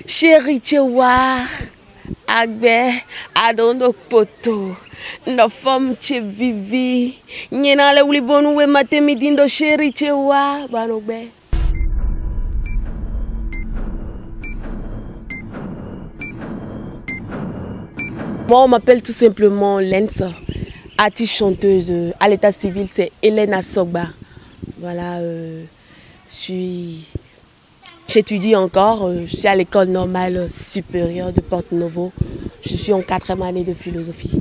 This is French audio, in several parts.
Chéri Chewa, Agbe, Adondo Poto, no femme che vivi, Nina le wuli bonu we matemi dindo chéri Chewa, Banogbe. Moi, on m'appelle tout simplement Lens, artiste chanteuse à l'état civil, c'est Hélène Assogba. Voilà, j'étudie encore, je suis à l'école normale supérieure de Porto-Novo. Je suis en 4e année de philosophie.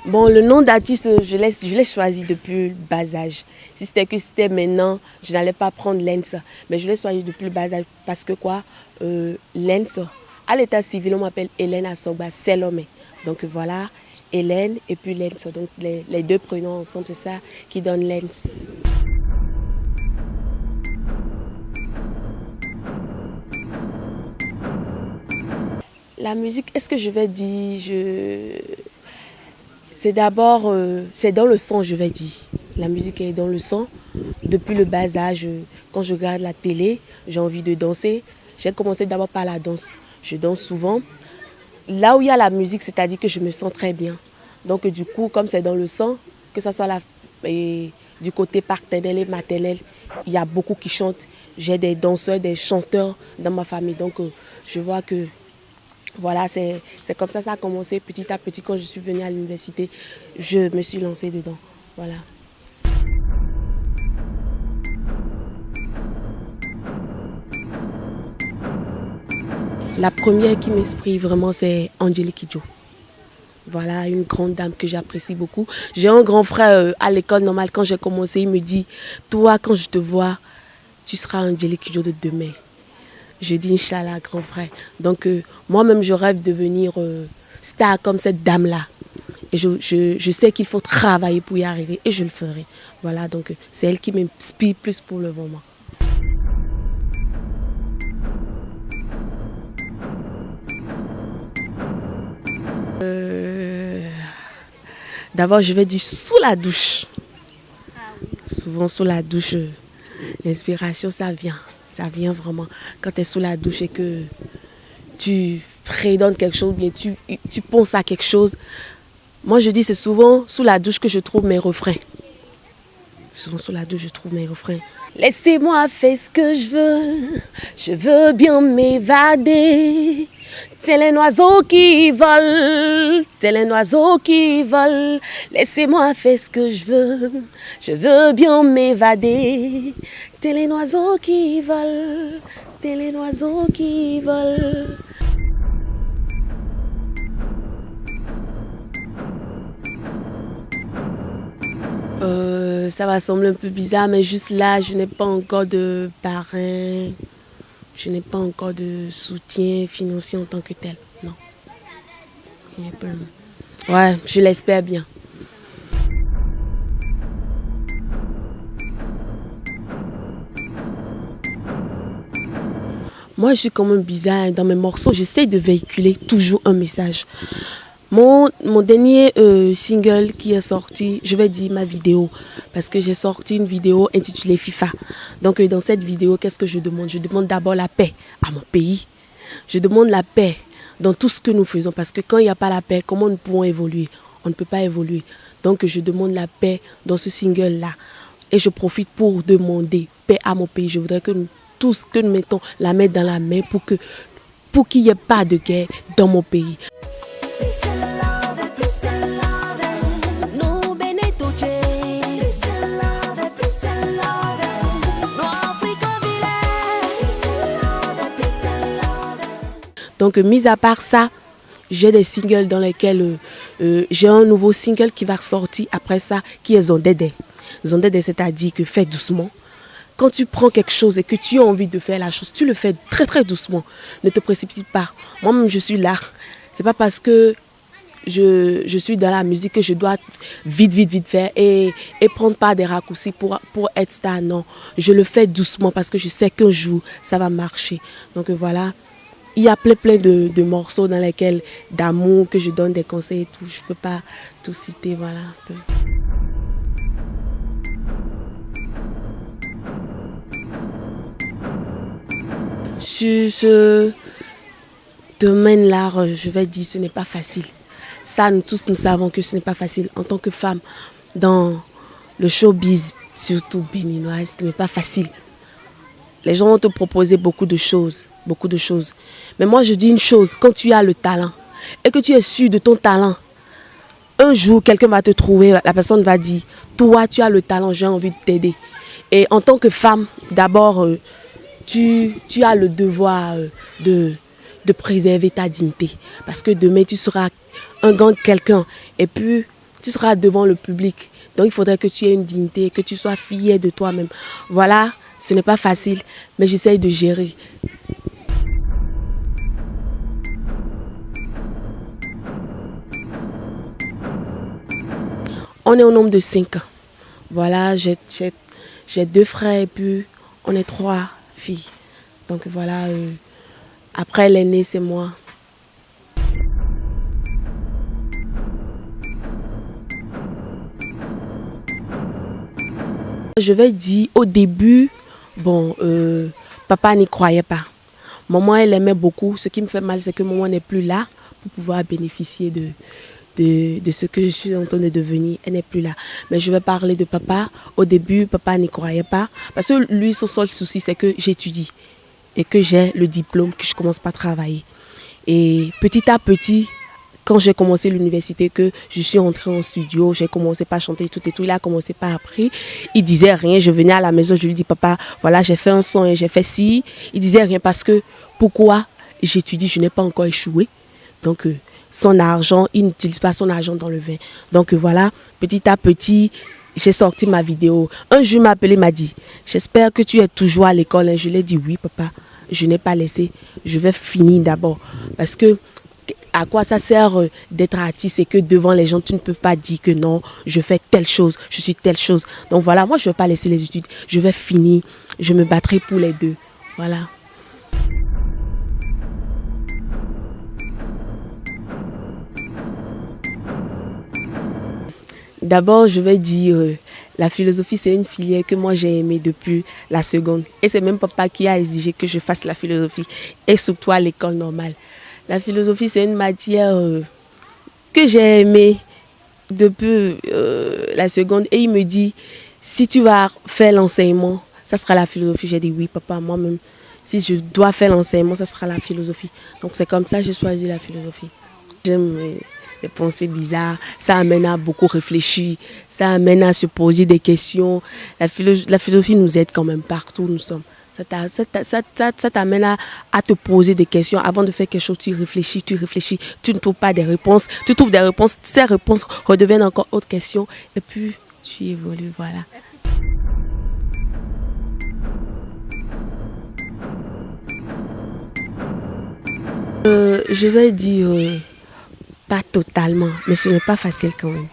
Bon, le nom d'artiste, je l'ai choisi depuis le bas âge. Si c'était maintenant, je n'allais pas prendre Lens. Mais je l'ai choisi depuis le bas âge parce que quoi, Lens, à l'état civil, on m'appelle Hélène Assogba, c'est l'homme. Donc voilà. Hélène et puis Lens, donc les deux prénoms ensemble, c'est ça qui donne Lens. La musique, est-ce que je vais dire, c'est d'abord, c'est dans le sang, je vais dire. La musique est dans le sang. Depuis le bas âge, quand je regarde la télé, j'ai envie de danser. J'ai commencé d'abord par la danse. Je danse souvent. Là où il y a la musique, c'est-à-dire que je me sens très bien. Donc du coup, comme c'est dans le sang, que ce soit du côté paternel et maternel, il y a beaucoup qui chantent. J'ai des danseurs, des chanteurs dans ma famille. Donc je vois que voilà, c'est comme ça a commencé petit à petit. Quand je suis venue à l'université, je me suis lancée dedans. Voilà. La première qui m'inspire vraiment, c'est Angélique Kidjo. Voilà, une grande dame que j'apprécie beaucoup. J'ai un grand frère à l'école normale. Quand j'ai commencé, il me dit, toi, quand je te vois, tu seras Angélique Kidjo de demain. Je dis, Inch'Allah, grand frère. Donc, moi-même, je rêve de devenir star comme cette dame-là. Et je sais qu'il faut travailler pour y arriver et je le ferai. Voilà, donc c'est elle qui m'inspire plus pour le moment. D'abord, je vais dire sous la douche. Souvent, sous la douche, l'inspiration, ça vient. Ça vient vraiment. Quand tu es sous la douche et que tu fredonnes quelque chose, bien tu penses à quelque chose. Moi, je dis, c'est souvent sous la douche que je trouve mes refrains. Souvent, sous la douche, je trouve mes refrains. Laissez-moi faire ce que je veux bien m'évader. Tel un oiseau qui vole, tel un oiseau qui vole. Laissez-moi faire ce que je veux bien m'évader. Tel un oiseau qui vole, tel un oiseau qui vole. Ça va sembler un peu bizarre, mais juste là, je n'ai pas encore de parrain. Je n'ai pas encore de soutien financier en tant que tel, non. Ouais, je l'espère bien. Moi, je suis quand même bizarre. Dans mes morceaux, j'essaie de véhiculer toujours un message. Mon dernier single qui est sorti, je vais dire ma vidéo, parce que j'ai sorti une vidéo intitulée FIFA. Donc dans cette vidéo, qu'est-ce que je demande? Je demande d'abord la paix à mon pays. Je demande la paix dans tout ce que nous faisons, parce que quand il n'y a pas la paix, comment nous pouvons évoluer? On ne peut pas évoluer. Donc je demande la paix dans ce single-là. Et je profite pour demander paix à mon pays. Je voudrais que nous tous, que nous mettons la main dans la main pour qu'il n'y ait pas de guerre dans mon pays. Donc, mis à part ça, j'ai des singles dans lesquels j'ai un nouveau single qui va ressortir après ça, qui est Zondede. Zondede, c'est-à-dire que fais doucement. Quand tu prends quelque chose et que tu as envie de faire la chose, tu le fais très très doucement. Ne te précipite pas. Moi-même, je suis là. C'est pas parce que je suis dans la musique, que je dois vite faire et prendre pas des raccourcis pour être star. Non, je le fais doucement parce que je sais qu'un jour, ça va marcher. Donc voilà, il y a plein de morceaux dans lesquels d'amour, que je donne des conseils et tout. Je ne peux pas tout citer, voilà un peu. Sur ce domaine-là, je vais dire, ce n'est pas facile. Ça, nous tous, nous savons que ce n'est pas facile. En tant que femme, dans le showbiz, surtout béninoise, ce n'est pas facile. Les gens vont te proposer beaucoup de choses. Mais moi, je dis une chose, quand tu as le talent et que tu es sûr de ton talent, un jour, quelqu'un va te trouver, la personne va dire, toi, tu as le talent, j'ai envie de t'aider. Et en tant que femme, d'abord, tu as le devoir de préserver ta dignité. Parce que demain, tu seras un grand quelqu'un et puis tu seras devant le public. Donc, il faudrait que tu aies une dignité, que tu sois fière de toi-même. Voilà, ce n'est pas facile, mais j'essaye de gérer. On est au nombre de 5. Voilà, j'ai 2 frères et puis on est 3 filles. Donc voilà, après l'aîné, c'est moi. Je vais dire au début, bon, papa n'y croyait pas. Maman, elle aimait beaucoup. Ce qui me fait mal, c'est que maman n'est plus là pour pouvoir bénéficier de ce que je suis en train de devenir. Elle n'est plus là. Mais je vais parler de papa. Au début, papa n'y croyait pas. Parce que lui, son seul souci, c'est que j'étudie et que j'ai le diplôme, que je commence pas à travailler. Et petit à petit, quand j'ai commencé l'université, que je suis entrée en studio, j'ai commencé par chanter tout et tout. Il a commencé par apprendre. Il disait rien. Je venais à la maison, je lui dis, papa, voilà, j'ai fait un son et j'ai fait ci. Il disait rien parce que pourquoi j'étudie, je n'ai pas encore échoué. Donc, son argent, il n'utilise pas son argent dans le vin. Donc voilà, petit à petit, j'ai sorti ma vidéo. Un jour, il m'a appelé, il m'a dit, j'espère que tu es toujours à l'école. Et je lui ai dit, oui, papa, je n'ai pas laissé. Je vais finir d'abord. Parce que à quoi ça sert d'être artiste et que devant les gens, tu ne peux pas dire que non, je fais telle chose, je suis telle chose. Donc voilà, moi, je ne vais pas laisser les études. Je vais finir. Je me battrai pour les deux. Voilà. D'abord, je vais dire, la philosophie, c'est une filière que moi j'ai aimée depuis la seconde. Et c'est même papa qui a exigé que je fasse la philosophie, et surtout à l'école normale. La philosophie, c'est une matière que j'ai aimée depuis la seconde. Et il me dit, si tu vas faire l'enseignement, ça sera la philosophie. J'ai dit, oui, papa, moi-même, si je dois faire l'enseignement, ça sera la philosophie. Donc c'est comme ça que j'ai choisi la philosophie. J'aime les pensées bizarres, ça amène à beaucoup réfléchir, ça amène à se poser des questions. La philosophie nous aide quand même partout où nous sommes. Ça t'amène à te poser des questions. Avant de faire quelque chose, tu réfléchis, tu ne trouves pas des réponses, tu trouves des réponses, ces réponses redeviennent encore autres questions et puis tu évolues, voilà. Je vais dire pas totalement, mais ce n'est pas facile quand même.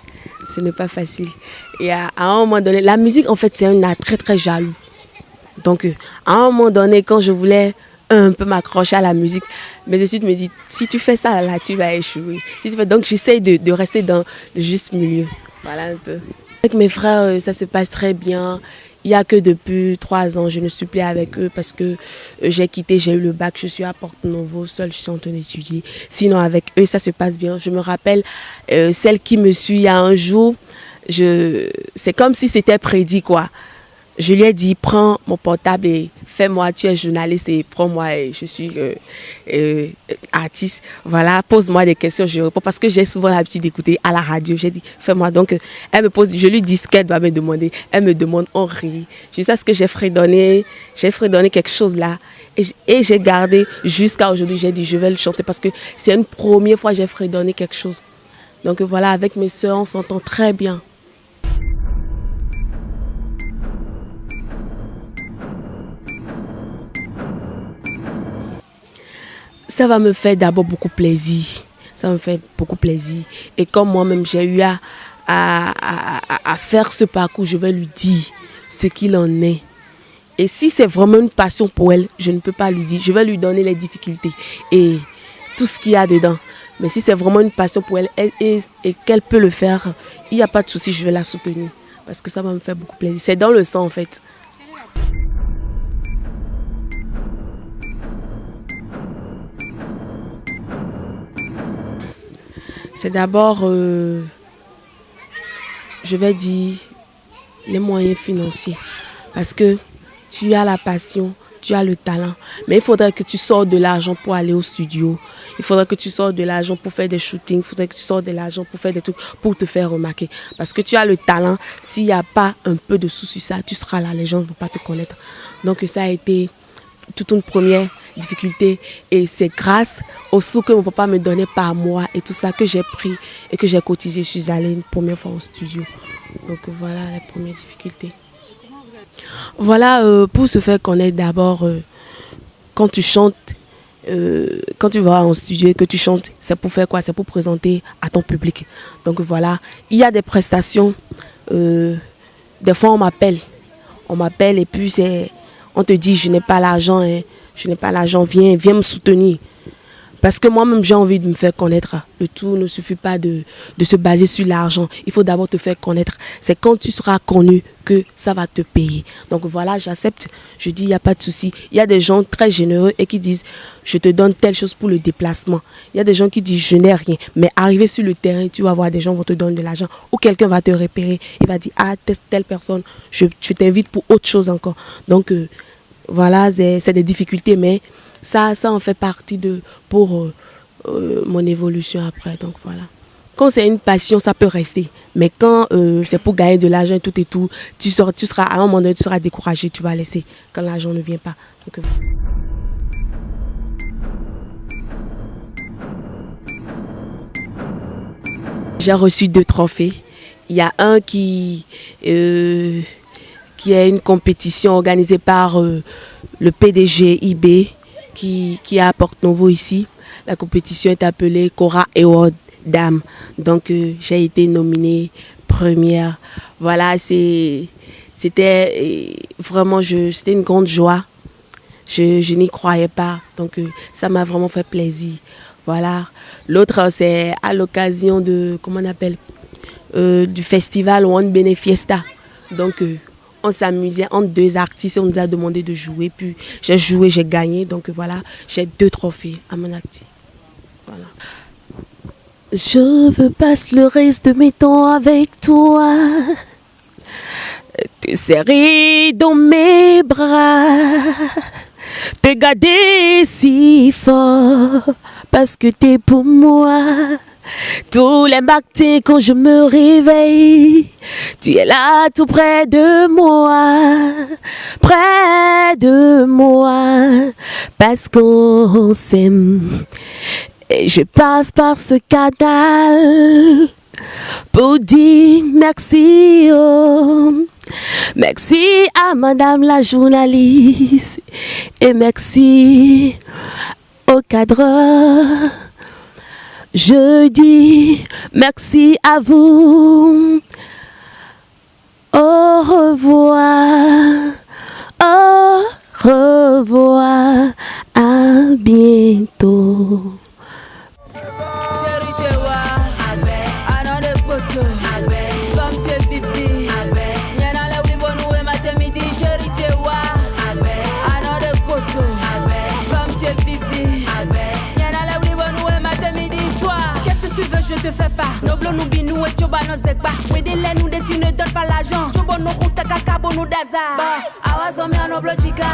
Ce n'est pas facile. Et à un moment donné, la musique en fait c'est un art très très jaloux. Donc à un moment donné, quand je voulais un peu m'accrocher à la musique, mes études me disent si tu fais ça là, tu vas échouer. Donc j'essaye de rester dans le juste milieu. Voilà un peu. Avec mes frères, ça se passe très bien. Il n'y a que depuis 3 ans, je ne suis plus avec eux parce que j'ai quitté, j'ai eu le bac, je suis à Porto Novo, seule, je suis en train d'étudier. Sinon, avec eux, ça se passe bien. Je me rappelle, celle qui me suit il y a un jour, c'est comme si c'était prédit, quoi. Je lui ai dit, prends mon portable et fais-moi, tu es journaliste et prends-moi, et je suis artiste. Voilà, pose-moi des questions, je réponds parce que j'ai souvent l'habitude d'écouter à la radio. J'ai dit, fais-moi. Donc, elle me pose, je lui dis ce qu'elle doit me demander. Elle me demande, on rit. Je sais ce que j'ai fredonné quelque chose là. Et j'ai gardé jusqu'à aujourd'hui, j'ai dit, je vais le chanter parce que c'est une première fois que j'ai fredonné quelque chose. Donc voilà, avec mes soeurs, on s'entend très bien. Ça va me faire d'abord beaucoup plaisir. Ça me fait beaucoup plaisir. Et comme moi-même, j'ai eu à faire ce parcours, je vais lui dire ce qu'il en est. Et si c'est vraiment une passion pour elle, je ne peux pas lui dire. Je vais lui donner les difficultés et tout ce qu'il y a dedans. Mais si c'est vraiment une passion pour elle et qu'elle peut le faire, il n'y a pas de souci, je vais la soutenir. Parce que ça va me faire beaucoup plaisir. C'est dans le sang en fait. C'est d'abord, je vais dire, les moyens financiers. Parce que tu as la passion, tu as le talent. Mais il faudrait que tu sortes de l'argent pour aller au studio. Il faudrait que tu sortes de l'argent pour faire des shootings. Il faudrait que tu sortes de l'argent pour faire des trucs, pour te faire remarquer. Parce que tu as le talent. S'il n'y a pas un peu de sous sur ça, tu seras là. Les gens ne vont pas te connaître. Donc ça a été toute une première difficulté. Et c'est grâce aux sous que mon papa me donnait par mois et tout ça que j'ai pris et que j'ai cotisé. Je suis allée une première fois au studio. Donc voilà les premières difficultés. Voilà, pour se faire connaître d'abord, quand tu chantes, quand tu vas en studio et que tu chantes, c'est pour faire quoi? C'est pour présenter à ton public. Donc voilà, il y a des prestations, des fois on m'appelle et puis on te dit je n'ai pas l'argent, hein, viens me soutenir. Parce que moi-même, j'ai envie de me faire connaître. Le tout ne suffit pas de se baser sur l'argent. Il faut d'abord te faire connaître. C'est quand tu seras connu que ça va te payer. Donc voilà, j'accepte. Je dis, il n'y a pas de souci. Il y a des gens très généreux et qui disent, je te donne telle chose pour le déplacement. Il y a des gens qui disent, je n'ai rien. Mais arrivé sur le terrain, tu vas voir des gens qui vont te donner de l'argent. Ou quelqu'un va te repérer. Il va dire, ah, telle personne, je t'invite pour autre chose encore. Donc voilà, c'est des difficultés, mais ça en fait partie pour mon évolution après. Donc voilà. Quand c'est une passion, ça peut rester. Mais quand c'est pour gagner de l'argent et tout, tu seras à un moment donné, tu seras découragé, tu vas laisser quand l'argent ne vient pas. Donc, j'ai reçu 2 trophées. Il y a un qui est une compétition organisée par le PDG IB qui est à Porto-Novo ici. La compétition est appelée Cora Award Dame. Donc j'ai été nominée première. Voilà, c'était vraiment c'était une grande joie. Je n'y croyais pas. Donc ça m'a vraiment fait plaisir. Voilà. L'autre, c'est à l'occasion de, comment on appelle, du festival One Bene Fiesta. Donc on s'amusait entre 2 artistes et on nous a demandé de jouer. Puis j'ai joué, j'ai gagné. Donc voilà, j'ai 2 trophées à mon actif. Voilà. Je veux passer le reste de mes temps avec toi, te serrer dans mes bras, te garder si fort parce que t'es pour moi. Tous les matins quand je me réveille, tu es là tout près de moi, parce qu'on s'aime. Et je passe par ce canal pour dire merci, oh. Merci à madame la journaliste et merci au cadreur. Je dis merci à vous. Au revoir, à bientôt. Je te fais pas, Noblo nous binou et Choba nos zekba. Oui, des laines nous tu ne donnes pas l'argent. Chobo no route kaka bono daza. Awa zombie Noblo chica.